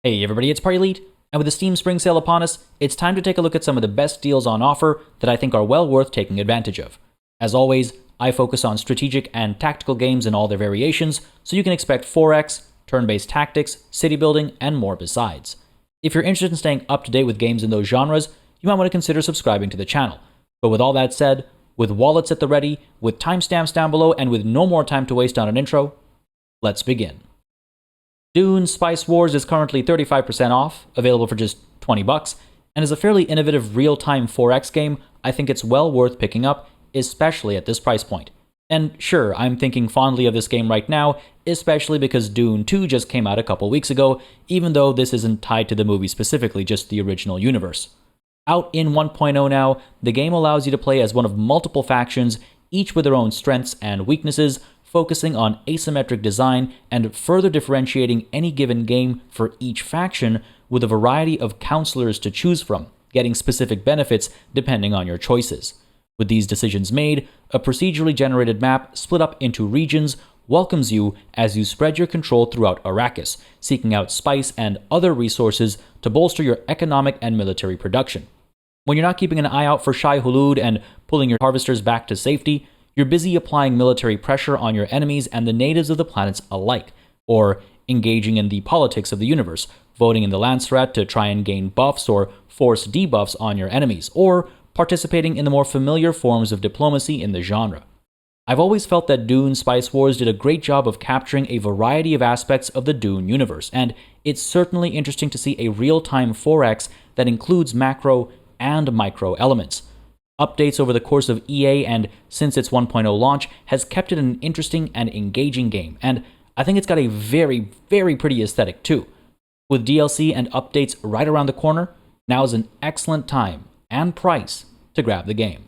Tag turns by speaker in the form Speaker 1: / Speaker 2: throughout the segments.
Speaker 1: Hey everybody, it's PartyElite, and with the Steam Spring Sale upon us, it's time to take a look at some of the best deals on offer that I think are well worth taking advantage of. As always, I focus on strategic and tactical games in all their variations, so you can expect 4X, turn-based tactics, city building, and more besides. If you're interested in staying up to date with games in those genres, you might want to consider subscribing to the channel. But with all that said, with wallets at the ready, with timestamps down below, and with no more time to waste on an intro, let's begin. DUNE Spice Wars is currently 35% off, available for just $20, and is a fairly innovative real-time 4X game I think it's well worth picking up, especially at this price point. And sure, I'm thinking fondly of this game right now, especially because DUNE 2 just came out a couple weeks ago, even though this isn't tied to the movie specifically, just the original universe. Out in 1.0 now, the game allows you to play as one of multiple factions, each with their own strengths and weaknesses, focusing on asymmetric design and further differentiating any given game for each faction with a variety of counselors to choose from, getting specific benefits depending on your choices. With these decisions made, a procedurally generated map split up into regions welcomes you as you spread your control throughout Arrakis, seeking out spice and other resources to bolster your economic and military production. When you're not keeping an eye out for Shai Hulud and pulling your harvesters back to safety, you're busy applying military pressure on your enemies and the natives of the planets alike, or engaging in the politics of the universe, voting in the Landsrat to try and gain buffs or force debuffs on your enemies, or participating in the more familiar forms of diplomacy in the genre. I've always felt that DUNE Spice Wars did a great job of capturing a variety of aspects of the DUNE universe, and it's certainly interesting to see a real-time 4X that includes macro and micro elements. Updates over the course of EA and since its 1.0 launch has kept it an interesting and engaging game, and I think it's got a very, very pretty aesthetic too. With DLC and updates right around the corner, now is an excellent time and price to grab the game.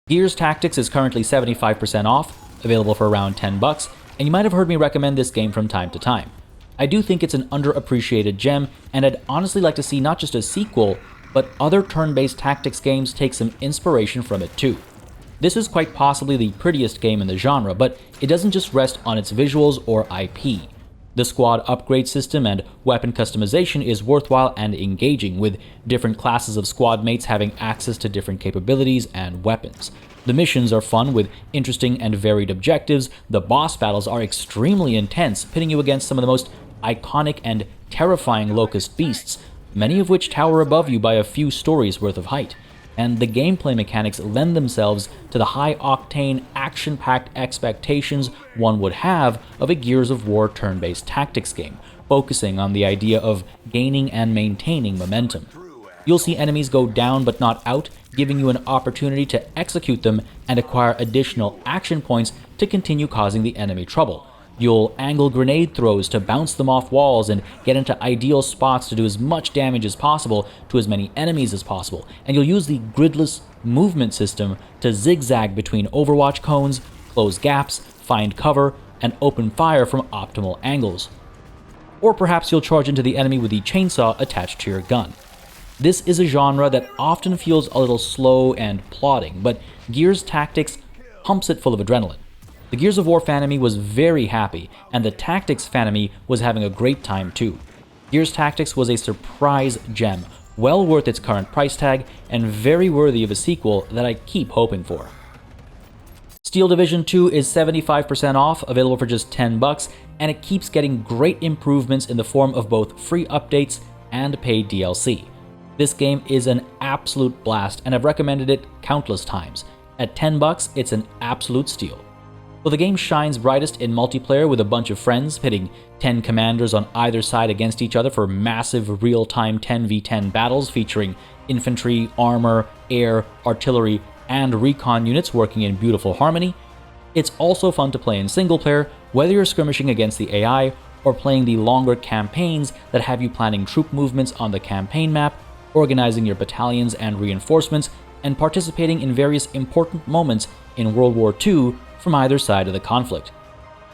Speaker 1: Gears Tactics is currently 75% off, available for around $10, and you might have heard me recommend this game from time to time. I do think it's an underappreciated gem, and I'd honestly like to see not just a sequel, but other turn-based tactics games take some inspiration from it too. This is quite possibly the prettiest game in the genre, but it doesn't just rest on its visuals or IP. The squad upgrade system and weapon customization is worthwhile and engaging, with different classes of squad mates having access to different capabilities and weapons. The missions are fun with interesting and varied objectives. The boss battles are extremely intense, pitting you against some of the most iconic and terrifying locust beasts, many of which tower above you by a few stories worth of height, and the gameplay mechanics lend themselves to the high-octane, action-packed expectations one would have of a Gears of War turn-based tactics game, focusing on the idea of gaining and maintaining momentum. You'll see enemies go down but not out, giving you an opportunity to execute them and acquire additional action points to continue causing the enemy trouble. You'll angle grenade throws to bounce them off walls and get into ideal spots to do as much damage as possible to as many enemies as possible, and you'll use the gridless movement system to zigzag between Overwatch cones, close gaps, find cover, and open fire from optimal angles. Or perhaps you'll charge into the enemy with the chainsaw attached to your gun. This is a genre that often feels a little slow and plodding, but Gears Tactics pumps it full of adrenaline. The Gears of War fanemy was very happy, and the Tactics fanemy was having a great time too. Gears Tactics was a surprise gem, well worth its current price tag, and very worthy of a sequel that I keep hoping for. Steel Division 2 is 75% off, available for just $10, and it keeps getting great improvements in the form of both free updates and paid DLC. This game is an absolute blast, and I've recommended it countless times. At $10, it's an absolute steal. Well, the game shines brightest in multiplayer with a bunch of friends, pitting 10 commanders on either side against each other for massive real-time 10v10 battles featuring infantry, armor, air, artillery, and recon units working in beautiful harmony. It's also fun to play in single player, whether you're skirmishing against the AI or playing the longer campaigns that have you planning troop movements on the campaign map, organizing your battalions and reinforcements, and participating in various important moments in World War II from either side of the conflict.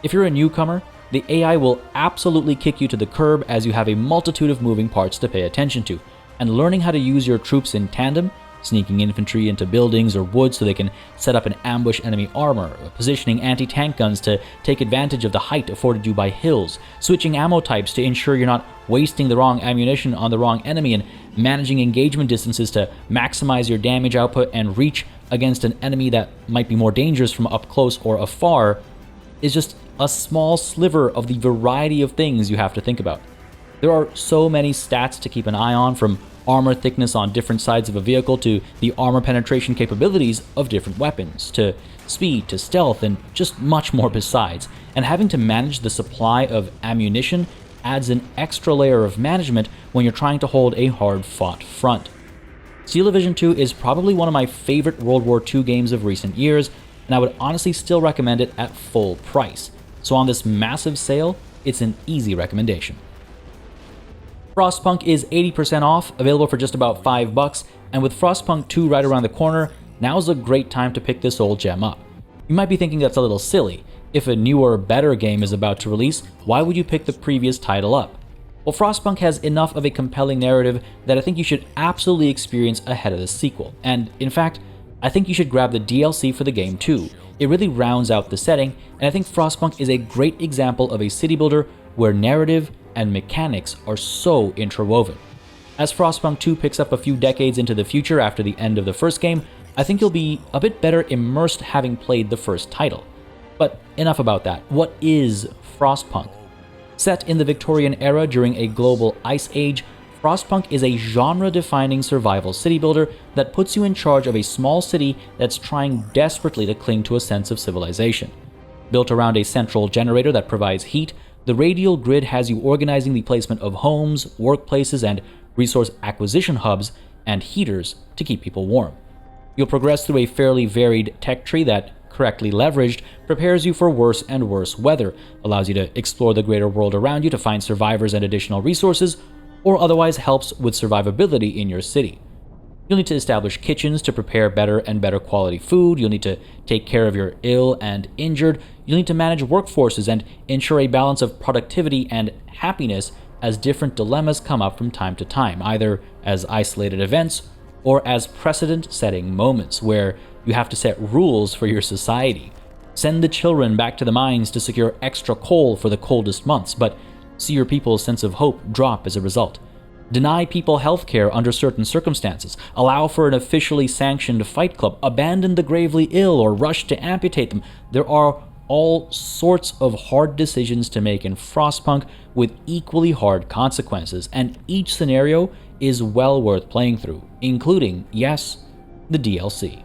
Speaker 1: If you're a newcomer, the AI will absolutely kick you to the curb as you have a multitude of moving parts to pay attention to, and learning how to use your troops in tandem sneaking infantry into buildings or woods so they can set up and ambush enemy armor, positioning anti-tank guns to take advantage of the height afforded you by hills, switching ammo types to ensure you're not wasting the wrong ammunition on the wrong enemy, and managing engagement distances to maximize your damage output and reach against an enemy that might be more dangerous from up close or afar, is just a small sliver of the variety of things you have to think about. There are so many stats to keep an eye on, from armor thickness on different sides of a vehicle to the armor penetration capabilities of different weapons, to speed, to stealth, and just much more besides. And having to manage the supply of ammunition adds an extra layer of management when you're trying to hold a hard-fought front. Steel Division 2 is probably one of my favorite World War II games of recent years, and I would honestly still recommend it at full price. So on this massive sale, it's an easy recommendation. Frostpunk is 80% off, available for just about $5, and with Frostpunk 2 right around the corner, now's a great time to pick this old gem up. You might be thinking that's a little silly. If a newer, better game is about to release, why would you pick the previous title up? Well, Frostpunk has enough of a compelling narrative that I think you should absolutely experience ahead of the sequel, and in fact, I think you should grab the DLC for the game too. It really rounds out the setting, and I think Frostpunk is a great example of a city builder where narrative and mechanics are so interwoven. As Frostpunk 2 picks up a few decades into the future after the end of the first game, I think you'll be a bit better immersed having played the first title. But enough about that. What is Frostpunk? Set in the Victorian era during a global ice age, Frostpunk is a genre-defining survival city builder that puts you in charge of a small city that's trying desperately to cling to a sense of civilization. Built around a central generator that provides heat, the radial grid has you organizing the placement of homes, workplaces, and resource acquisition hubs and heaters to keep people warm. You'll progress through a fairly varied tech tree that, correctly leveraged, prepares you for worse and worse weather, allows you to explore the greater world around you to find survivors and additional resources, or otherwise helps with survivability in your city. You'll need to establish kitchens to prepare better and better quality food, you'll need to take care of your ill and injured, you'll need to manage workforces and ensure a balance of productivity and happiness as different dilemmas come up from time to time, either as isolated events or as precedent-setting moments where you have to set rules for your society. Send the children back to the mines to secure extra coal for the coldest months, but see your people's sense of hope drop as a result. Deny people healthcare under certain circumstances, allow for an officially sanctioned fight club, abandon the gravely ill, or rush to amputate them. There are all sorts of hard decisions to make in Frostpunk with equally hard consequences, and each scenario is well worth playing through, including, yes, the DLC.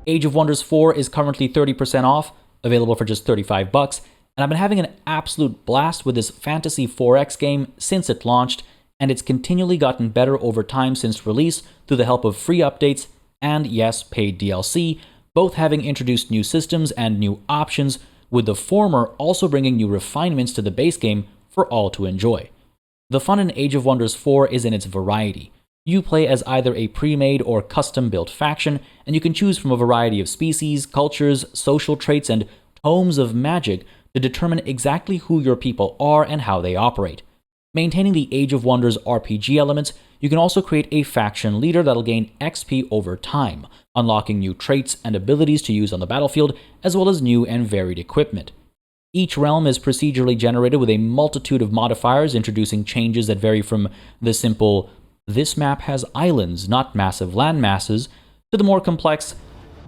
Speaker 1: Age of Wonders 4 is currently 30% off, available for just $35, and I've been having an absolute blast with this Fantasy 4X game since it launched, and it's continually gotten better over time since release through the help of free updates and, yes, paid DLC, both having introduced new systems and new options, with the former also bringing new refinements to the base game for all to enjoy. The fun in Age of Wonders 4 is in its variety. You play as either a pre-made or custom-built faction, and you can choose from a variety of species, cultures, social traits, and tomes of magic to determine exactly who your people are and how they operate. Maintaining the Age of Wonders RPG elements, you can also create a faction leader that'll gain XP over time, unlocking new traits and abilities to use on the battlefield, as well as new and varied equipment. Each realm is procedurally generated with a multitude of modifiers, introducing changes that vary from the simple, "this map has islands, not massive land masses," to the more complex,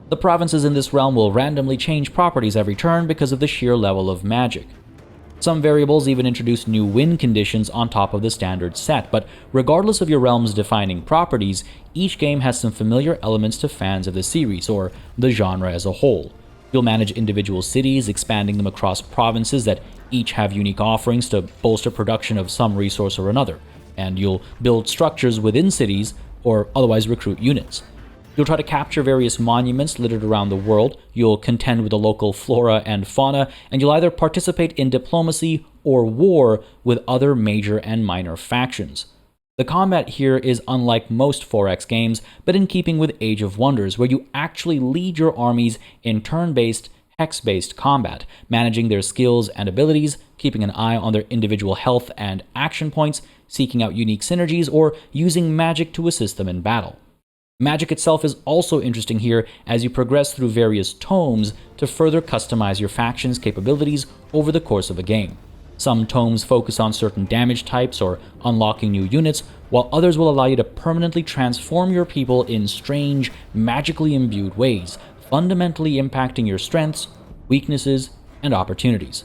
Speaker 1: "the provinces in this realm will randomly change properties every turn because of the sheer level of magic." Some variables even introduce new win conditions on top of the standard set, but regardless of your realm's defining properties, each game has some familiar elements to fans of the series, or the genre as a whole. You'll manage individual cities, expanding them across provinces that each have unique offerings to bolster production of some resource or another, and you'll build structures within cities, or otherwise recruit units. You'll try to capture various monuments littered around the world, you'll contend with the local flora and fauna, and you'll either participate in diplomacy or war with other major and minor factions. The combat here is unlike most 4X games, but in keeping with Age of Wonders, where you actually lead your armies in turn-based, hex-based combat, managing their skills and abilities, keeping an eye on their individual health and action points, seeking out unique synergies, or using magic to assist them in battle. Magic itself is also interesting here as you progress through various tomes to further customize your faction's capabilities over the course of a game. Some tomes focus on certain damage types or unlocking new units, while others will allow you to permanently transform your people in strange, magically imbued ways, fundamentally impacting your strengths, weaknesses, and opportunities.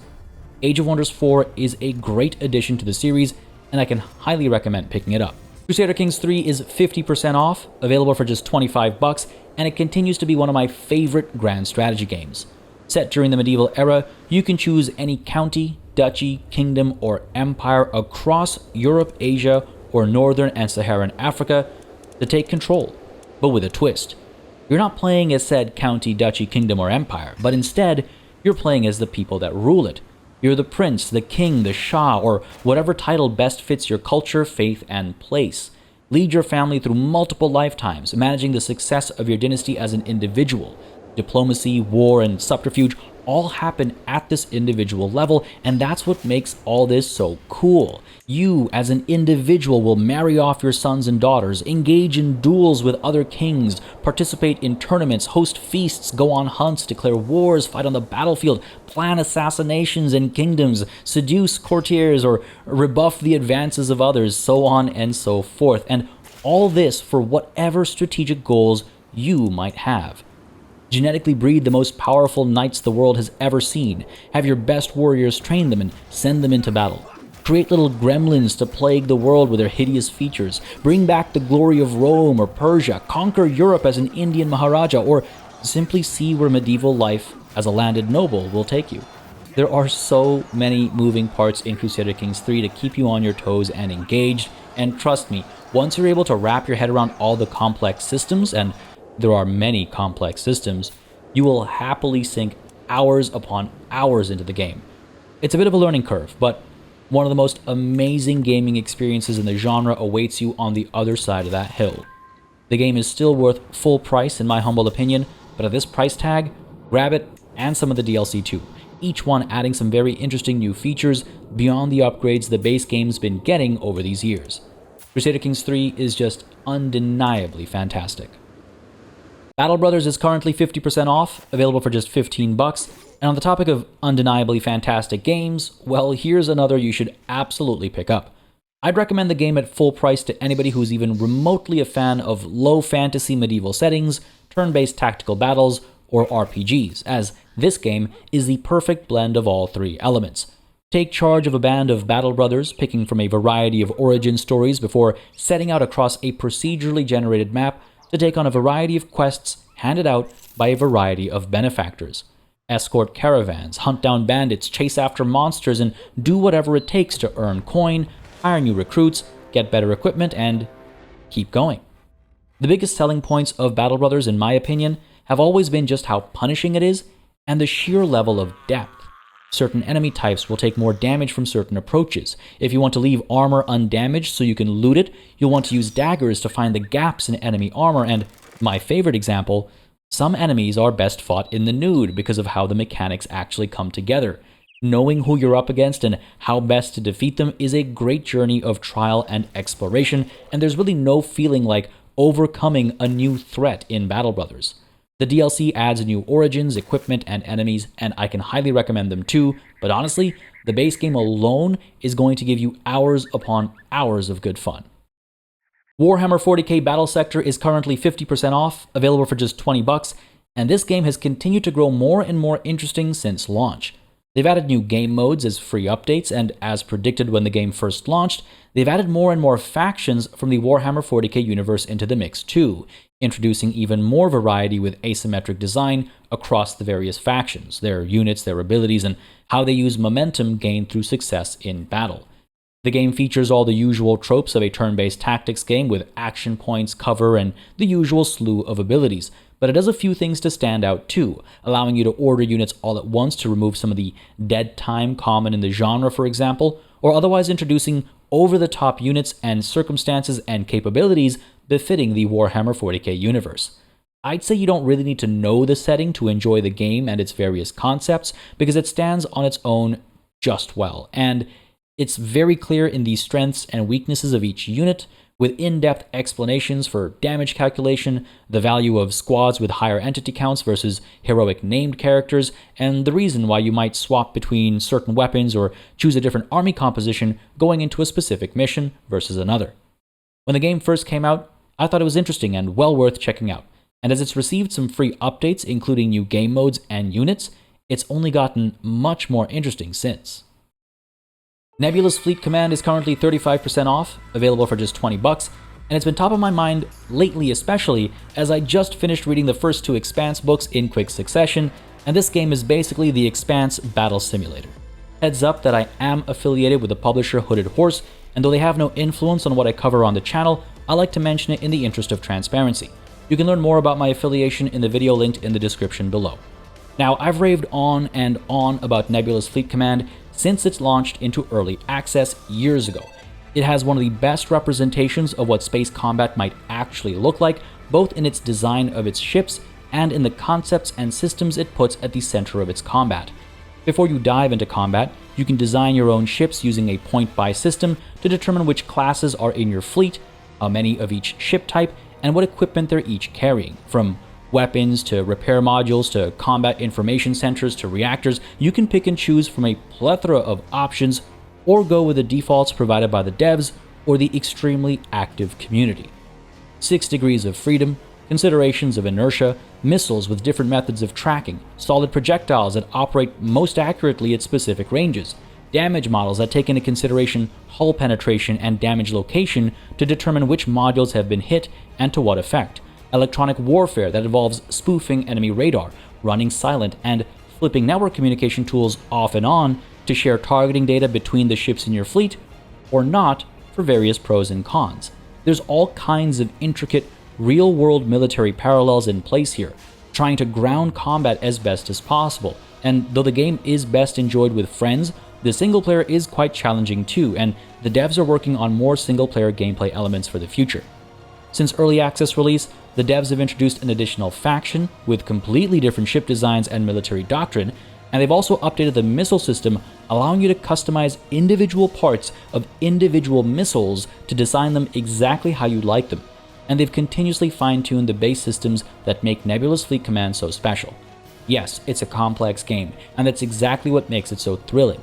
Speaker 1: Age of Wonders 4 is a great addition to the series, and I can highly recommend picking it up. Crusader Kings 3 is 50% off, available for just $25, and it continues to be one of my favorite grand strategy games. Set during the medieval era, you can choose any county, duchy, kingdom, or empire across Europe, Asia, or Northern and Saharan Africa to take control, but with a twist. You're not playing as said county, duchy, kingdom, or empire, but instead, you're playing as the people that rule it. You're the prince, the king, the shah, or whatever title best fits your culture, faith, and place. Lead your family through multiple lifetimes, managing the success of your dynasty as an individual. Diplomacy, war, and subterfuge all happen at this individual level, and that's what makes all this so cool. You, as an individual, will marry off your sons and daughters, engage in duels with other kings, participate in tournaments, host feasts, go on hunts, declare wars, fight on the battlefield, plan assassinations in kingdoms, seduce courtiers, or rebuff the advances of others, so on and so forth. And all this for whatever strategic goals you might have. Genetically breed the most powerful knights the world has ever seen. Have your best warriors train them and send them into battle. Create little gremlins to plague the world with their hideous features. Bring back the glory of Rome or Persia. Conquer Europe as an Indian Maharaja, or simply see where medieval life as a landed noble will take you. There are so many moving parts in Crusader Kings 3 to keep you on your toes and engaged, and trust me, once you're able to wrap your head around all the complex systems, and there are many complex systems, you will happily sink hours upon hours into the game. It's a bit of a learning curve, but one of the most amazing gaming experiences in the genre awaits you on the other side of that hill. The game is still worth full price in my humble opinion, but at this price tag, grab it and some of the DLC too, each one adding some very interesting new features beyond the upgrades the base game's been getting over these years. Crusader Kings 3 is just undeniably fantastic. Battle Brothers is currently 50% off, available for just $15, and on the topic of undeniably fantastic games, well, here's another you should absolutely pick up. I'd recommend the game at full price to anybody who's even remotely a fan of low fantasy medieval settings, turn-based tactical battles, or RPGs, as this game is the perfect blend of all three elements. Take charge of a band of battle brothers, picking from a variety of origin stories before setting out across a procedurally generated map to take on a variety of quests handed out by a variety of benefactors. Escort caravans, hunt down bandits, chase after monsters, and do whatever it takes to earn coin, hire new recruits, get better equipment, and keep going. The biggest selling points of Battle Brothers, in my opinion, have always been just how punishing it is and the sheer level of depth. Certain enemy types will take more damage from certain approaches. If you want to leave armor undamaged so you can loot it, you'll want to use daggers to find the gaps in enemy armor, and my favorite example, some enemies are best fought in the nude because of how the mechanics actually come together. Knowing who you're up against and how best to defeat them is a great journey of trial and exploration, and there's really no feeling like overcoming a new threat in Battle Brothers. The DLC adds new origins, equipment, and enemies, and I can highly recommend them too, but honestly, the base game alone is going to give you hours upon hours of good fun. Warhammer 40k Battle Sector is currently 50% off, available for just $20, and this game has continued to grow more and more interesting since launch. They've added new game modes as free updates, and as predicted when the game first launched, they've added more and more factions from the Warhammer 40k universe into the mix too, introducing even more variety with asymmetric design across the various factions, their units, their abilities, and how they use momentum gained through success in battle. The game features all the usual tropes of a turn-based tactics game with action points, cover, and the usual slew of abilities, but it does a few things to stand out too, allowing you to order units all at once to remove some of the dead time common in the genre, for example, or otherwise introducing over-the-top units and circumstances and capabilities befitting the Warhammer 40k universe. I'd say you don't really need to know the setting to enjoy the game and its various concepts, because it stands on its own just well, and it's very clear in the strengths and weaknesses of each unit, with in-depth explanations for damage calculation, the value of squads with higher entity counts versus heroic named characters, and the reason why you might swap between certain weapons or choose a different army composition going into a specific mission versus another. When the game first came out, I thought it was interesting and well worth checking out, and as it's received some free updates including new game modes and units, it's only gotten much more interesting since. Nebulous Fleet Command is currently 35% off, available for just $20, and it's been top of my mind lately, especially as I just finished reading the first 2 Expanse books in quick succession, and this game is basically the Expanse battle simulator. Heads up that I am affiliated with the publisher Hooded Horse, and though they have no influence on what I cover on the channel, I like to mention it in the interest of transparency. You can learn more about my affiliation in the video linked in the description below. Now, I've raved on and on about Nebulous Fleet Command since it's launched into early access years ago. It has one of the best representations of what space combat might actually look like, both in its design of its ships and in the concepts and systems it puts at the center of its combat. Before you dive into combat, you can design your own ships using a point-buy system to determine which classes are in your fleet, how many of each ship type, and what equipment they're each carrying. From weapons to repair modules to combat information centers to reactors, you can pick and choose from a plethora of options or go with the defaults provided by the devs or the extremely active community. 6 degrees of freedom, considerations of inertia, missiles with different methods of tracking, solid projectiles that operate most accurately at specific ranges, damage models that take into consideration hull penetration and damage location to determine which modules have been hit and to what effect, electronic warfare that involves spoofing enemy radar, running silent, and flipping network communication tools off and on to share targeting data between the ships in your fleet, or not, for various pros and cons. There's all kinds of intricate, real-world military parallels in place here, trying to ground combat as best as possible, and though the game is best enjoyed with friends, the single player is quite challenging too, and the devs are working on more single-player gameplay elements for the future. Since early access release, the devs have introduced an additional faction with completely different ship designs and military doctrine, and they've also updated the missile system, allowing you to customize individual parts of individual missiles to design them exactly how you like them. And they've continuously fine-tuned the base systems that make Nebulous Fleet Command so special. Yes, it's a complex game, and that's exactly what makes it so thrilling.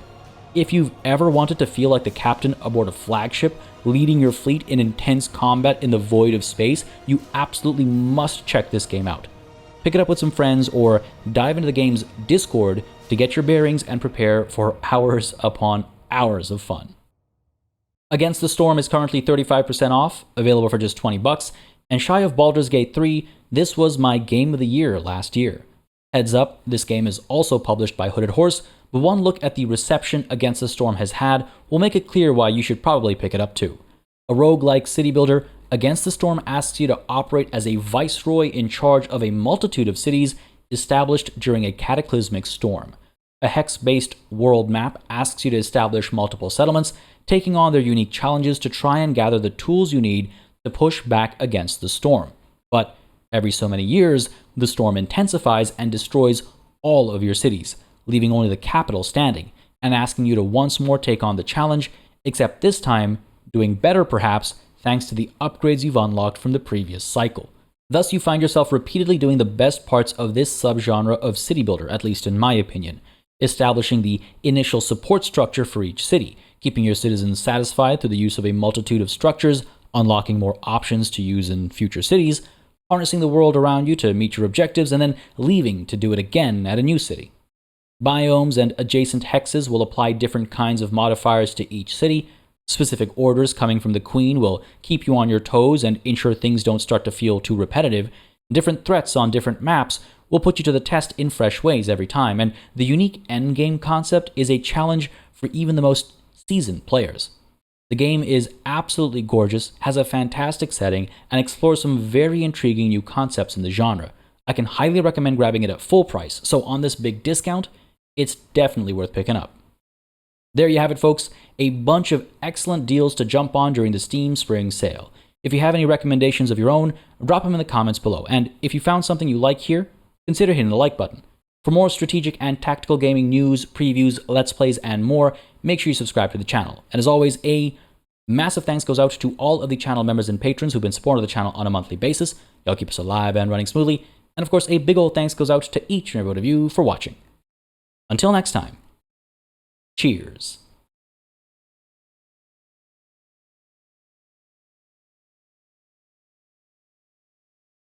Speaker 1: If you've ever wanted to feel like the captain aboard a flagship, leading your fleet in intense combat in the void of space, you absolutely must check this game out. Pick it up with some friends or dive into the game's Discord to get your bearings and prepare for hours upon hours of fun. Against the Storm is currently 35% off, available for just $20, and shy of Baldur's Gate 3, this was my game of the year last year. Heads up, this game is also published by Hooded Horse, but one look at the reception Against the Storm has had will make it clear why you should probably pick it up too. A roguelike city builder, Against the Storm asks you to operate as a viceroy in charge of a multitude of cities established during a cataclysmic storm. A hex-based world map asks you to establish multiple settlements, taking on their unique challenges to try and gather the tools you need to push back against the storm. But every so many years, the storm intensifies and destroys all of your cities, leaving only the capital standing, and asking you to once more take on the challenge, except this time, doing better perhaps, thanks to the upgrades you've unlocked from the previous cycle. Thus, you find yourself repeatedly doing the best parts of this subgenre of city builder, at least in my opinion, establishing the initial support structure for each city, keeping your citizens satisfied through the use of a multitude of structures, unlocking more options to use in future cities, harnessing the world around you to meet your objectives, and then leaving to do it again at a new city. Biomes and adjacent hexes will apply different kinds of modifiers to each city. Specific orders coming from the Queen will keep you on your toes and ensure things don't start to feel too repetitive. Different threats on different maps will put you to the test in fresh ways every time, and the unique endgame concept is a challenge for even the most seasoned players. The game is absolutely gorgeous, has a fantastic setting, and explores some very intriguing new concepts in the genre. I can highly recommend grabbing it at full price, so on this big discount, it's definitely worth picking up. There you have it, folks, a bunch of excellent deals to jump on during the Steam Spring Sale. If you have any recommendations of your own, drop them in the comments below, and if you found something you like here, consider hitting the like button. For more strategic and tactical gaming news, previews, let's plays, and more, make sure you subscribe to the channel. And as always, a Massive thanks goes out to all of the channel members and patrons who've been supporting the channel on a monthly basis. Y'all keep us alive and running smoothly. And of course, a big old thanks goes out to each and every one of you for watching. Until next time, cheers.